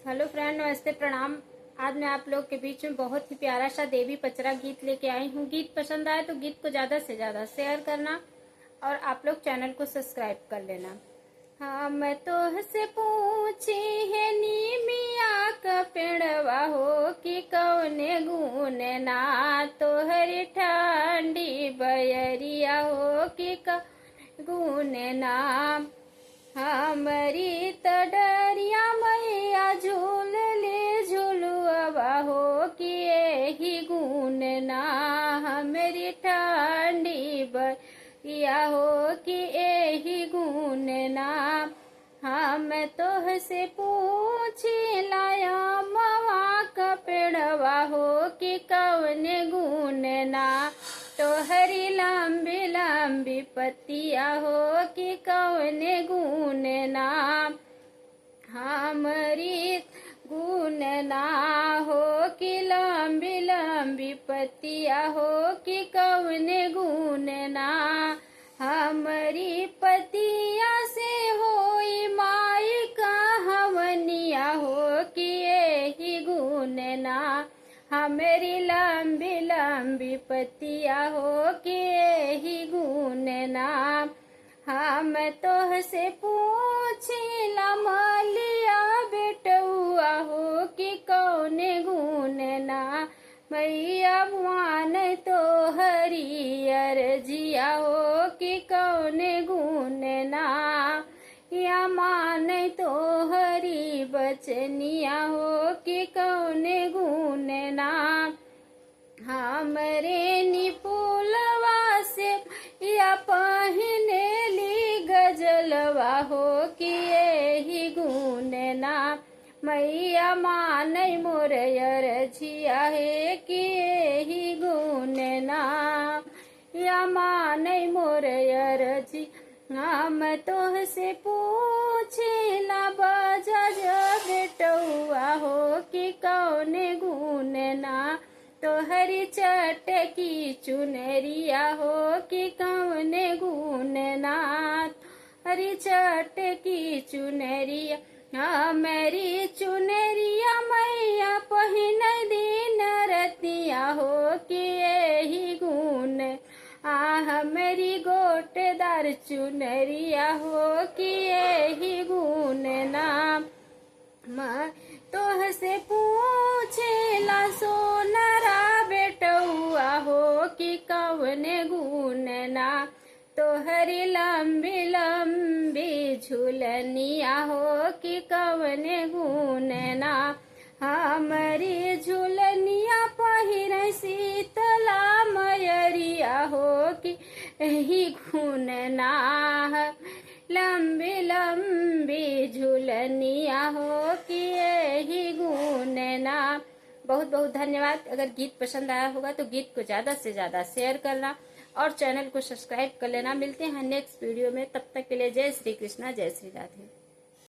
Hello friend, नमस्ते, प्रणाम। आज मैं आप लोग के बीच में बहुत ही प्यारा सा देवी पचरा गीत लेके आई हूँ। गीत पसंद आए तो गीत को ज़्यादा से ज़्यादा शेयर करना और आप लोग चैनल को सब्सक्राइब कर लेना। हाँ, मैं तो हसे पूछी है नी मिया का पेड़वा हो कि कौने गुण ना तोहरी ठंडी बयरिया हो कि गुण ना हमारी तडरिया मैया झूल ले झूलुआ हो कि यही गुण ना हमारी ठंडी बरिया हो कि यही गुण ना। हम तो से पूछी लाया मवा का पेड़वा हो कि कौन गुण ना तोहरी लंबी लंबी पतिया हो कि कौन गुण ना हमारी गुण ना हो कि लंबी लंबी पतिया हो कि कौन गुण ना हमारी पतिया से होई माई का हवनिया हो कि यही गुण ना हमारी लंबी लंबी पतिया हो कि यही गुण ना। हम तो से पूछिला मलिया बेटुआ हो कि कौन गुण ना मैया मान तो हरियर जिया हो कि कौन गुण ना या मान तो हरी बचनिया हो कि कौन गुण ना हमरे निपुलवा से या पहने ली गजलवा हो कि यही गुण ना मैया मान मोरयर झिया है कि यही गुण ना या मान मोरयर झी। हम तो से पूछिला बजा बेटुआ हो कि कौन गुण ना तोहरी चटकी चुनरिया हो कि कौन गुण ना हरी चटकी चुनरिया हमारी चुनरिया मैया पहिन दिन रतिया हो कि यही गुण हमारी गोटेदार चुनरिया हो कि यही गुण ना। तोह से पूछेला सोनरा बेटुआ हो कि कौन गुण ना तोहरी लंबी लंबी झूलनिया हो कि कौन गुण ना हमारी झूलनिया पहिर शीतला मयरिया हो कि यही गुण ना लंबी लंबी झूलनिया हो कि यही गुण ना। बहुत बहुत धन्यवाद। अगर गीत पसंद आया होगा तो गीत को ज़्यादा से ज़्यादा शेयर करना और चैनल को सब्सक्राइब कर लेना। मिलते हैं नेक्स्ट वीडियो में, तब तक के लिए जय श्री कृष्णा, जय श्री राधे।